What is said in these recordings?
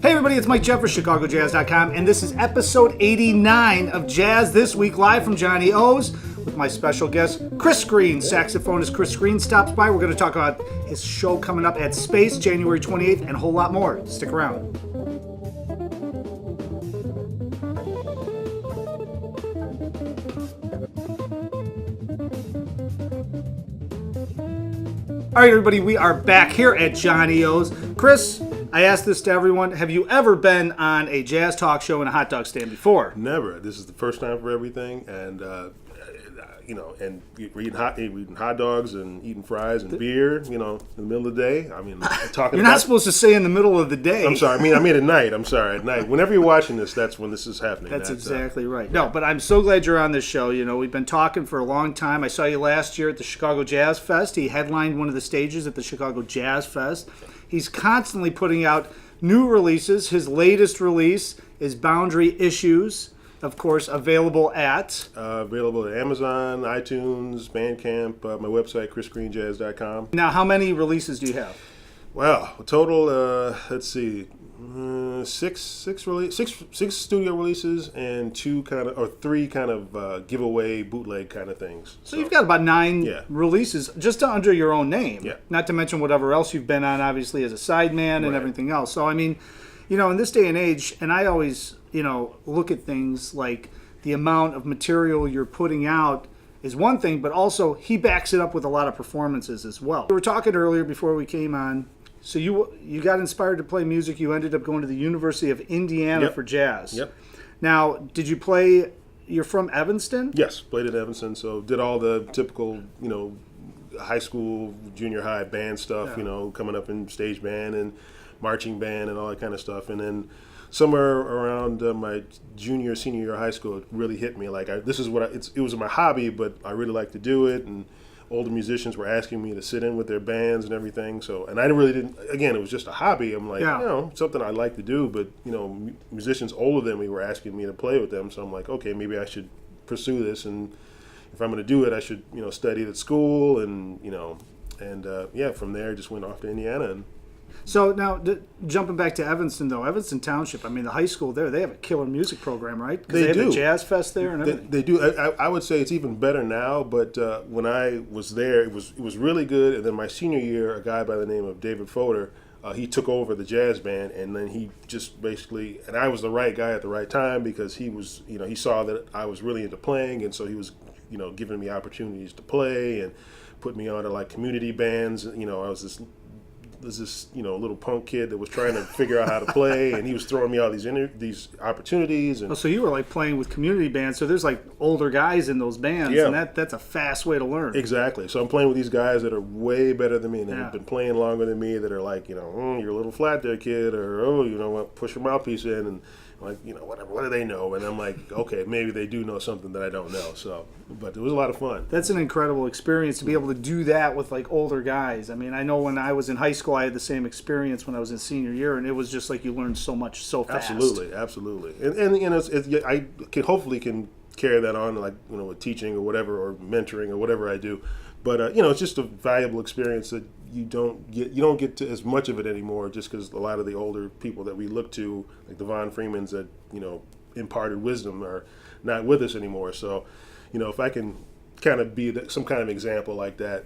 Hey everybody, it's Mike Jeff for ChicagoJazz.com, and this is episode 89 of Jazz This Week, live from Johnny O's, with my special guest, Chris Greene. Saxophonist Chris Greene stops by. We're going to talk about his show coming up at Space, January 28th, and a whole lot more. Stick around. All right, everybody, we are back here at Johnny O's. Chris, I asked this to everyone. Have you ever been on a jazz talk show in a hot dog stand before? Never. This is the first time for everything, and and eating hot dogs and eating fries and beer, in the middle of the day. I mean, talking. You're not supposed to say in the middle of the day. I'm sorry. I mean at night. I'm sorry, at night. Whenever you're watching this, that's when this is happening. That's exactly right. No, but I'm so glad you're on this show. We've been talking for a long time. I saw you last year at the Chicago Jazz Fest. He headlined one of the stages at the Chicago Jazz Fest. He's constantly putting out new releases. His latest release is Boundary Issues, of course, available at Amazon, iTunes, Bandcamp, my website, chrisgreenejazz.com. Now, how many releases do you have? Wow, total, let's see, six studio releases and three kind of giveaway bootleg kind of things. So you've got about 9 releases just under your own name. Yeah. Not to mention whatever else you've been on, obviously, as a sideman and everything else. So, I mean, in this day and age, and I always, look at things like the amount of material you're putting out is one thing, but also he backs it up with a lot of performances as well. We were talking earlier before we came on. So you got inspired to play music. You ended up going to the University of Indiana for jazz. Yep. Now, did you play? You're from Evanston? Yes, played at Evanston. So did all the typical, high school, junior high band stuff. Coming up in stage band and marching band and all that kind of stuff. And then somewhere around my senior year of high school, it really hit me. Like it was my hobby, but I really like to do it. And older musicians were asking me to sit in with their bands and everything. So, and I really didn't, again, it was just a hobby. I'm like, something I'd like to do, but, musicians older than me were asking me to play with them. So I'm like, okay, maybe I should pursue this. And if I'm going to do it, I should, study it at school. And, from there, I just went off to Indiana. And so now, jumping back to Evanston, though, Evanston Township, I mean, the high school there, they have a killer music program, right? Because they have a jazz fest there and everything. They do. I would say it's even better now, but when I was there, it was really good. And then my senior year, a guy by the name of David Fodor, he took over the jazz band, and then he just basically, and I was the right guy at the right time because he was, he saw that I was really into playing, and so he was, giving me opportunities to play and put me on to like community bands. I was this little punk kid that was trying to figure out how to play, and he was throwing me all these opportunities. And so you were like playing with community bands. So there's like older guys in those bands, and that's a fast way to learn. Exactly. So I'm playing with these guys that are way better than me, and have been playing longer than me. That are like, you're a little flat there, kid, or push your mouthpiece in, and like, whatever. What do they know? And I'm like, okay, maybe they do know something that I don't know. So, but it was a lot of fun. That's an incredible experience to be able to do that with like older guys. I mean, I know when I was in high school, I had the same experience when I was in senior year, and it was just like you learned so much so fast. Absolutely. And I can carry that on, like, with teaching or whatever, or mentoring or whatever I do. But it's just a valuable experience that you don't get to as much of it anymore, just because a lot of the older people that we look to, like the Von Freemans that imparted wisdom, are not with us anymore. So, if I can kind of be some kind of example like that,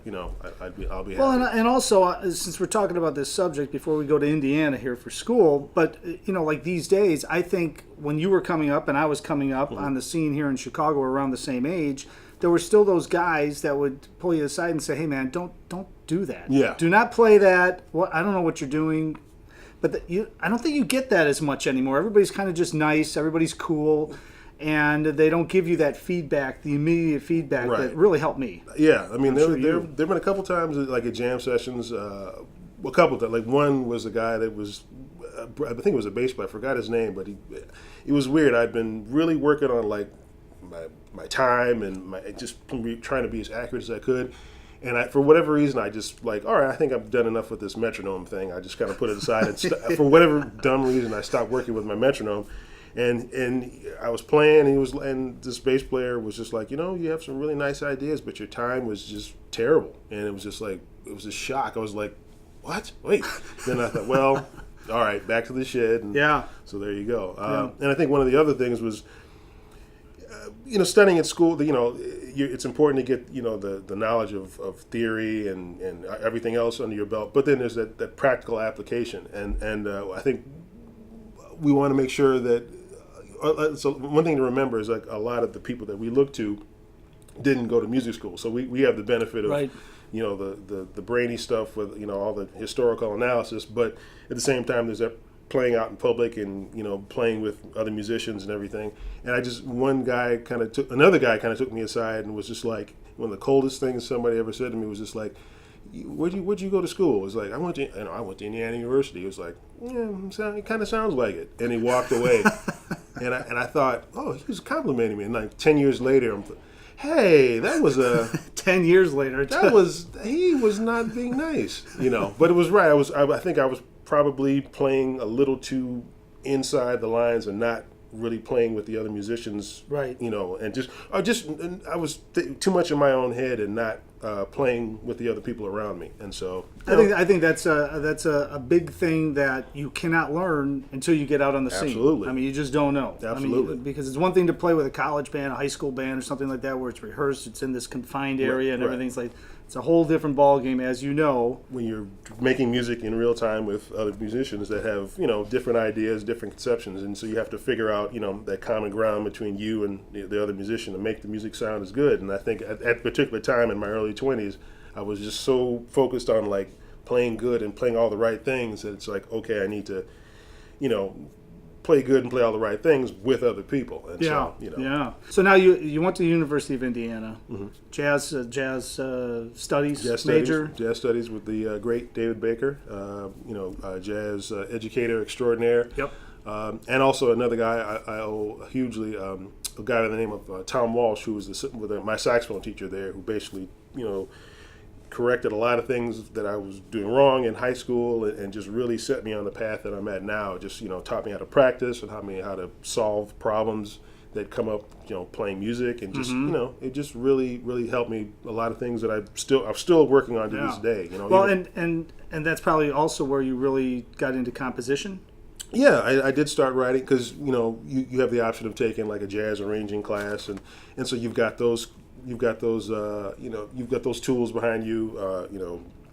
I'll be happy. Well, and also since we're talking about this subject before we go to Indiana here for school, but like these days, I think when you were coming up and I was coming up on the scene here in Chicago around the same age, there were still those guys that would pull you aside and say, "Hey, man, don't do that. Yeah. Do not play that. I don't know what you're doing." But I don't think you get that as much anymore. Everybody's kind of just nice. Everybody's cool. And they don't give you that feedback, the immediate feedback that really helped me. Yeah, I mean, there've been a couple times, like at jam sessions, a couple of times. Like one was a guy that was, I think it was a bass player. I forgot his name, but it was weird. I'd been really working on like my time and just trying to be as accurate as I could. And for whatever reason, I just like, all right, I think I've done enough with this metronome thing. I just kind of put it aside. And for whatever dumb reason, I stopped working with my metronome. And I was playing, and this bass player was just like, you have some really nice ideas, but your time was just terrible. And it was just like, it was a shock. I was like, what? Wait. Then I thought, well, all right, back to the shed. And Yeah. so there you go. And I think one of the other things was, studying at school, it's important to get, the knowledge of theory and everything else under your belt. But then there's that practical application. And I think we want to make sure that, so one thing to remember is like a lot of the people that we look to didn't go to music school. So we have the benefit of, Right. The brainy stuff with, all the historical analysis. But at the same time, there's that playing out in public and playing with other musicians and everything. And another guy kind of took me aside and was just like, one of the coldest things somebody ever said to me was just like, where'd you go to school? It was like, I went to Indiana University. It was like, yeah, it kind of sounds like it. And he walked away. and I thought, oh, he was complimenting me. And like 10 years later, hey, that was 10 years later. He was not being nice, But it was right. I think I was probably playing a little too inside the lines and not really playing with the other musicians, right? And I was too much in my own head and not playing with the other people around me. And so I think that's a big thing that you cannot learn until you get out on the scene. Absolutely. I mean, you just don't know. Absolutely. Because it's one thing to play with a college band, a high school band, or something like that, where it's rehearsed, it's in this confined area, and everything's like, it's a whole different ball game, as you know. When you're making music in real time with other musicians that have, different ideas, different conceptions, and so you have to figure out, that common ground between you and the other musician to make the music sound as good. And I think at a particular time in my early 20s, I was just so focused on like playing good and playing all the right things that it's like, okay, I need to, play good and play all the right things with other people. And So now you went to the University of Indiana, mm-hmm. jazz studies major. Jazz studies with the great David Baker, jazz educator extraordinaire. Yep. And also another guy I owe hugely, a guy by the name of Tom Walsh, who was my saxophone teacher there, who basically, corrected a lot of things that I was doing wrong in high school and just really set me on the path that I'm at now. Just, taught me how to practice and taught me how to solve problems that come up, playing music, and just, it just really, really helped me a lot of things that I'm still working on to this day. Well, and that's probably also where you really got into composition. Yeah, I did start writing because you have the option of taking like a jazz arranging class, and so you've got those tools behind you,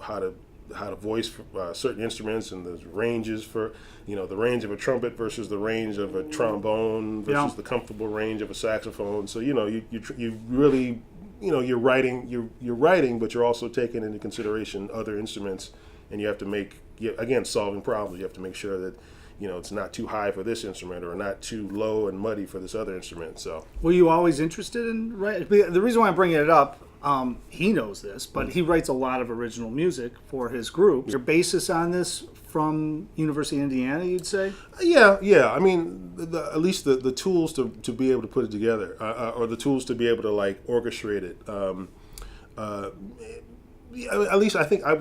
how to voice certain instruments, and the ranges for the range of a trumpet versus the range of a trombone versus the comfortable range of a saxophone. So you really you're writing, but you're also taking into consideration other instruments, and you have to make solving problems. You have to make sure that it's not too high for this instrument or not too low and muddy for this other instrument. So, were you always interested in writing? The reason why I'm bringing it up, he knows this, but he writes a lot of original music for his group. Your basis on this from University of Indiana, you'd say? Yeah. I mean, at least the tools to be able to put it together, or the tools to be able to like orchestrate it. At least I think I'd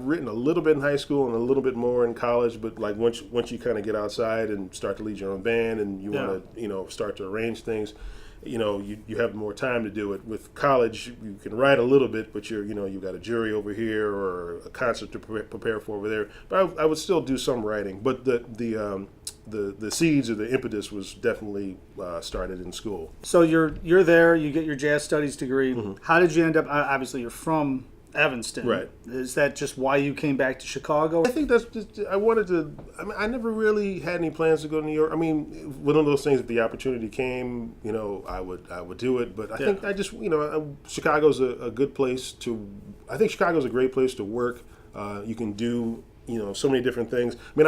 written a little bit in high school and a little bit more in college, but like once you kind of get outside and start to lead your own band and you want to start to arrange things, you have more time to do it. With college, you can write a little bit, but you've got a jury over here or a concert to prepare for over there. But I would still do some writing. But the seeds or the impetus was definitely started in school. So you're there, you get your jazz studies degree. Mm-hmm. How did you end up? Obviously, you're from Evanston. Right. Is that just why you came back to Chicago? I think that's just, I never really had any plans to go to New York. I mean, one of those things, if the opportunity came, I would do it. But I think Chicago's a good place I think Chicago's a great place to work. You can do, so many different things. I mean,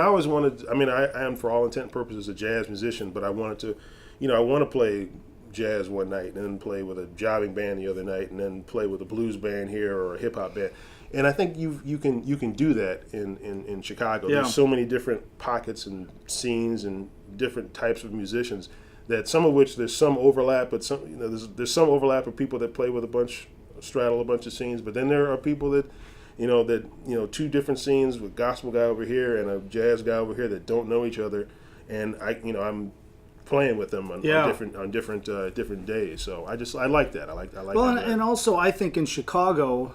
I am for all intent and purposes a jazz musician, but I wanted to, I want to play jazz one night and then play with a jobbing band the other night and then play with a blues band here or a hip hop band. And I think you can do that in Chicago. Yeah. There's so many different pockets and scenes and different types of musicians that some of which there's some overlap, but some there's some overlap of people that play with straddle a bunch of scenes, but then there are people that two different scenes with gospel guy over here and a jazz guy over here that don't know each other, and I'm playing with them on different days. So I like that. I like. Well, that. and also I think in Chicago,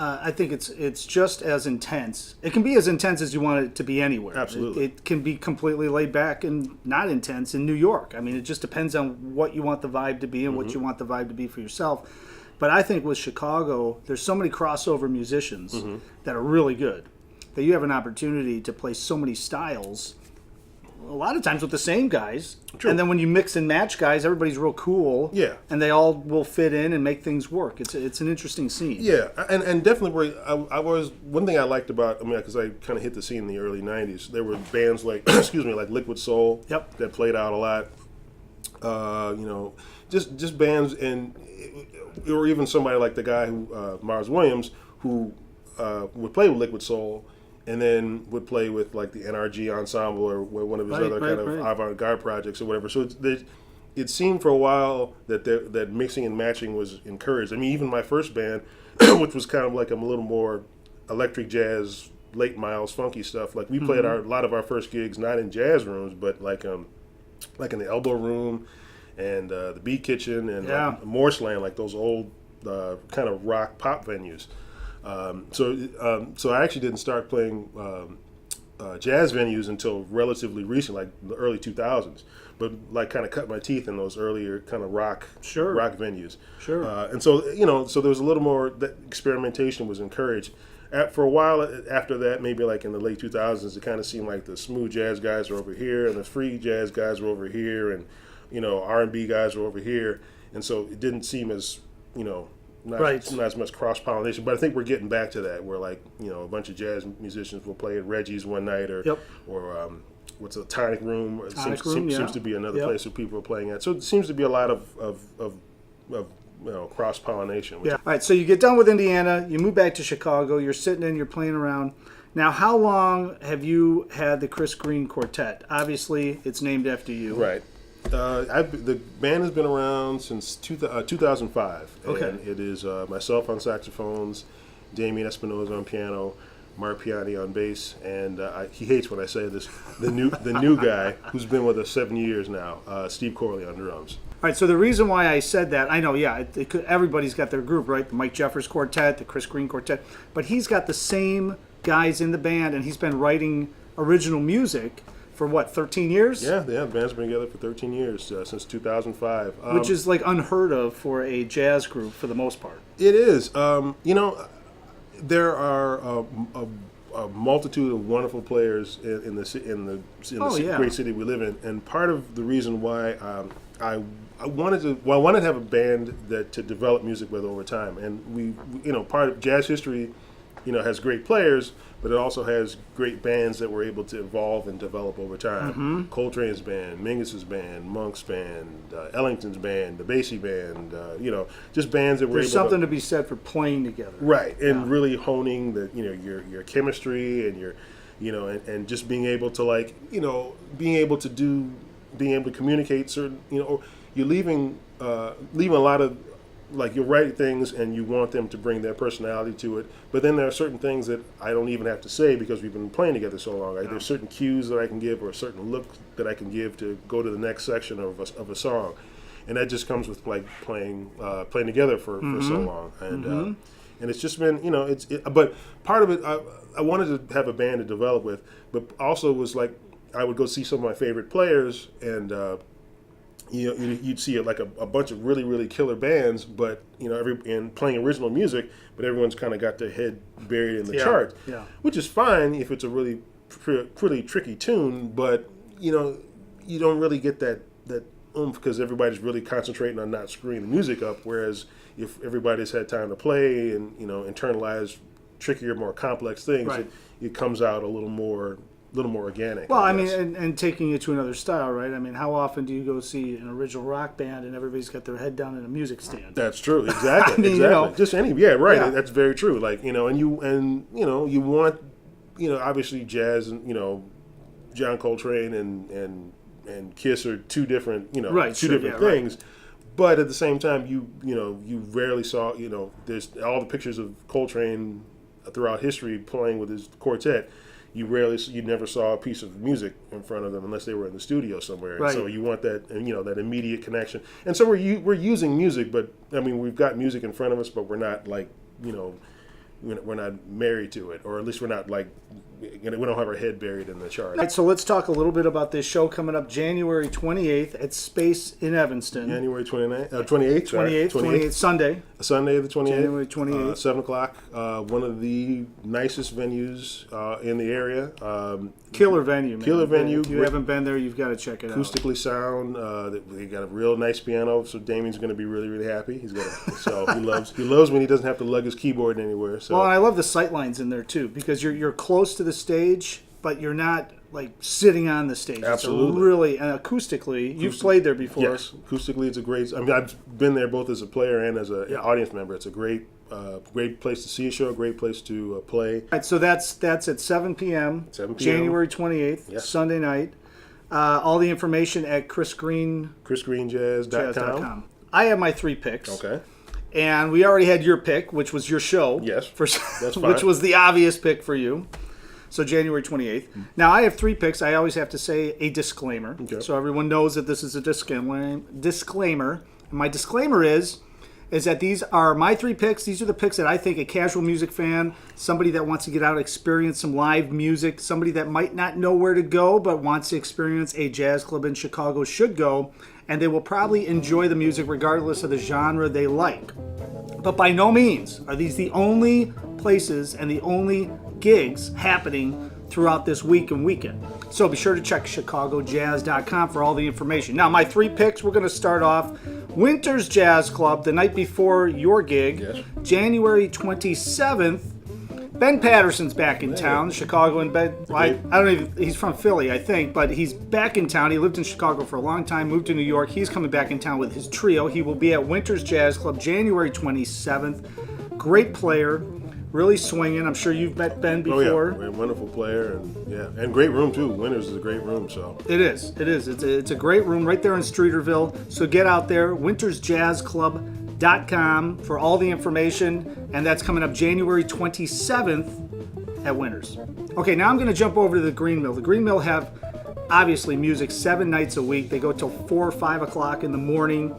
I think it's just as intense. It can be as intense as you want it to be anywhere. Absolutely. It can be completely laid back and not intense in New York. I mean, it just depends on what you want the vibe to be and what you want the vibe to be for yourself. But I think with Chicago, there's so many crossover musicians that are really good that you have an opportunity to play so many styles. A lot of times with the same guys. True. And then when you mix and match guys, everybody's real cool. Yeah. And they all will fit in and make things work. It's an interesting scene. Yeah, and definitely, I was one thing I liked about, I mean, because I kind of hit the scene in the early '90s. There were bands like, excuse me, like Liquid Soul, Yep. that played out a lot. Just bands, or even somebody like the guy who Mars Williams, who would play with Liquid Soul, and then would play with like the NRG Ensemble or one of his other kind of avant-garde projects or whatever. So it seemed for a while that mixing and matching was encouraged. I mean, even my first band, which was kind of like a little more electric jazz, late Miles funky stuff. Like we played a lot of our first gigs not in jazz rooms, but like in the Elbow Room and the Beat Kitchen and like Morseland, like those old kind of rock pop venues. So I actually didn't start playing jazz venues until relatively recent, like the early 2000s. But like kind of cut my teeth in those earlier kind of rock venues. Sure. And so so there was a little more that experimentation was encouraged. For a while after that, maybe like in the late 2000s, it kind of seemed like the smooth jazz guys were over here and the free jazz guys were over here, and R&B guys were over here, and so it didn't seem as not as much cross-pollination, but I think we're getting back to that, where like a bunch of jazz musicians will play at Reggie's one night, or what's a Tonic Room? Seems to be another place where people are playing at. So it seems to be a lot of cross-pollination. Yeah. All right. So you get done with Indiana, you move back to Chicago. You're sitting in, you're playing around. Now, how long have you had the Chris Greene Quartet? Obviously, it's named after you. Right. The band has been around since 2005. Okay. And it is myself on saxophones, Damien Espinosa on piano, Mark Piani on bass, and he hates when I say this, the new guy who's been with us 7 years now, Steve Corley on drums. All right, so the reason why I said that, I know, everybody's got their group, right? The Mike Jeffers Quartet, the Chris Greene Quartet, but he's got the same guys in the band, and he's been writing original music for what, 13 years? Yeah, the band's been together for 13 years, since 2005. Which is like unheard of for a jazz group for the most part. It is. There are a multitude of wonderful players in the great city we live in, and part of the reason why I wanted to have a band to develop music with over time, and we part of jazz history, has great players, but it also has great bands that were able to evolve and develop over time. Mm-hmm. Coltrane's band, Mingus's band, Monk's band, Ellington's band, the Basie band, just bands that were There's able something to be said for playing together. Right, and really honing your chemistry and and just being able to being able to communicate certain, or you're leaving a lot of, like, you'll write things and you want them to bring their personality to it, but then there are certain things that I don't even have to say because we've been playing together so long. There's certain cues that I can give, or a certain look that I can give to go to the next section of a song, and that just comes with like playing together for so long, and it's just been but part of it I wanted to have a band to develop with, but also was like I would go see some of my favorite players, and you'd see like a bunch of really, really killer bands, but and playing original music, but everyone's kind of got their head buried in the charts, which is fine if it's a really pretty tricky tune, but you don't really get that oomph because everybody's really concentrating on not screwing the music up. Whereas if everybody's had time to play and internalize trickier, more complex things, it comes out a little more organic. Well, I mean, and taking it to another style, right? I mean, how often do you go see an original rock band and everybody's got their head down in a music stand? That's true. Exactly. I mean, exactly. Just right. That's very true. Like, and you want, obviously jazz and, John Coltrane and Kiss are two different, different things. Right. But at the same time, you rarely saw, there's all the pictures of Coltrane throughout history playing with his quartet. You never saw a piece of music in front of them unless they were in the studio somewhere. Right. And so you want that, that immediate connection. And so we're using music, but I mean, we've got music in front of us, but we're not like, we're not married to it, or at least we're not like, we don't have our head buried in the chart. All right, so let's talk a little bit about this show coming up January 28th at Space in Evanston. January 28th, 28th, Sunday. Sunday the 28th. January 28th. 7 o'clock. One of the nicest venues in the area. Killer venue, man. Killer venue. If you haven't been there, you've got to check it out. Acoustically sound. They got a real nice piano, so Damien's going to be really, really happy. So he loves when he doesn't have to lug his keyboard anywhere. So. Well, and I love the sight lines in there too, because you're close to the stage, but you're not like sitting on the stage. Absolutely. It's really, and acoustically, you've played there before. Yes, acoustically, it's a great. I mean, I've been there both as a player and as an audience member. It's a great place to see a show, great place to play. All right, so that's at 7 p.m. 7 p.m. January 28th, Yes. Sunday night. All the information at ChrisGreeneJazz.com. I have my 3 picks. Okay. And we already had your pick, which was your show. Yes, that's fine. Which was the obvious pick for you. So January 28th. Now I have 3 picks. I always have to say a disclaimer. Okay. So everyone knows that this is a disclaimer. And my disclaimer is that these are my 3 picks. These are the picks that I think a casual music fan, somebody that wants to get out and experience some live music, somebody that might not know where to go but wants to experience a jazz club in Chicago should go, and they will probably enjoy the music regardless of the genre they like. But by no means are these the only places and the only gigs happening throughout this week and weekend. So be sure to check ChicagoJazz.com for all the information. Now, my 3 picks, we're going to start off Winters Jazz Club the night before your gig, Yes. January 27th. Ben Patterson's back in town, Chicago, and Ben, I don't even, he's from Philly, I think, but he's back in town. He lived in Chicago for a long time, moved to New York. He's coming back in town with his trio. He will be at Winters Jazz Club January 27th. Great player, really swinging. I'm sure you've met Ben before. Oh yeah, wonderful player, and great room too. Winters is a great room. So It is. It's a great room right there in Streeterville. So get out there, wintersjazzclub.com for all the information, and that's coming up January 27th at Winters. Okay, now I'm going to jump over to the Greene Mill. The Greene Mill have obviously music 7 nights a week. They go till 4 or 5 o'clock in the morning.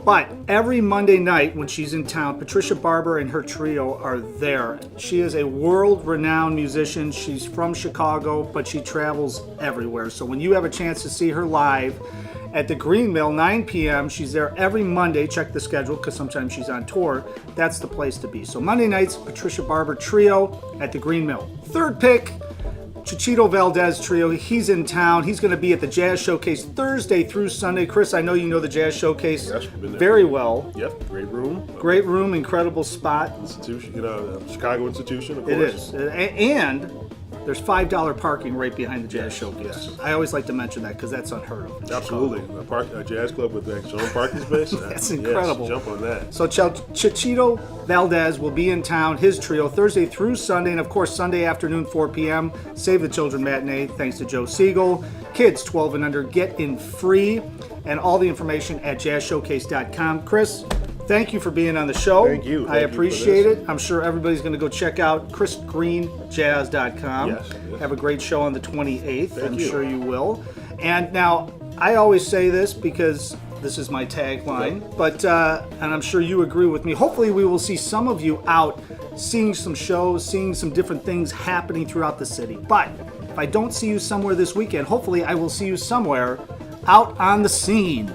But every Monday night when she's in town, Patricia Barber and her trio are there. She is a world-renowned musician. She's from Chicago, but she travels everywhere. So when you have a chance to see her live at the Greene Mill, 9 p.m., she's there every Monday. Check the schedule because sometimes she's on tour. That's the place to be. So Monday nights, Patricia Barber trio at the Greene Mill. 3rd pick, Chichito Valdez Trio. He's in town. He's going to be at the Jazz Showcase Thursday through Sunday. Chris, I know you know the Jazz Showcase Yes, been there. very well. Yep, great room. Great room, incredible spot. Institution, Chicago institution, of It course. is. And there's $5 parking right behind the Jazz Showcase. yes. I always like to mention that because that's unheard of. in Absolutely, a jazz club with its own parking space. That's incredible. Yes, jump on that. So Chichito Valdez will be in town, his trio, Thursday through Sunday, and of course Sunday afternoon, 4 p.m. Save the Children matinee, thanks to Joe Siegel. Kids 12 and under get in free, and all the information at jazzshowcase.com. Chris, thank you for being on the show. Thank you. I Thank you for appreciate this. it. I'm sure everybody's going to go check out ChrisGreeneJazz.com. Yes. Have a great show on the 28th. Thank I'm you. sure you will. And now, I always say this because this is my tagline, but and I'm sure you agree with me. Hopefully, we will see some of you out seeing some shows, seeing some different things happening throughout the city. But if I don't see you somewhere this weekend, hopefully I will see you somewhere out on the scene.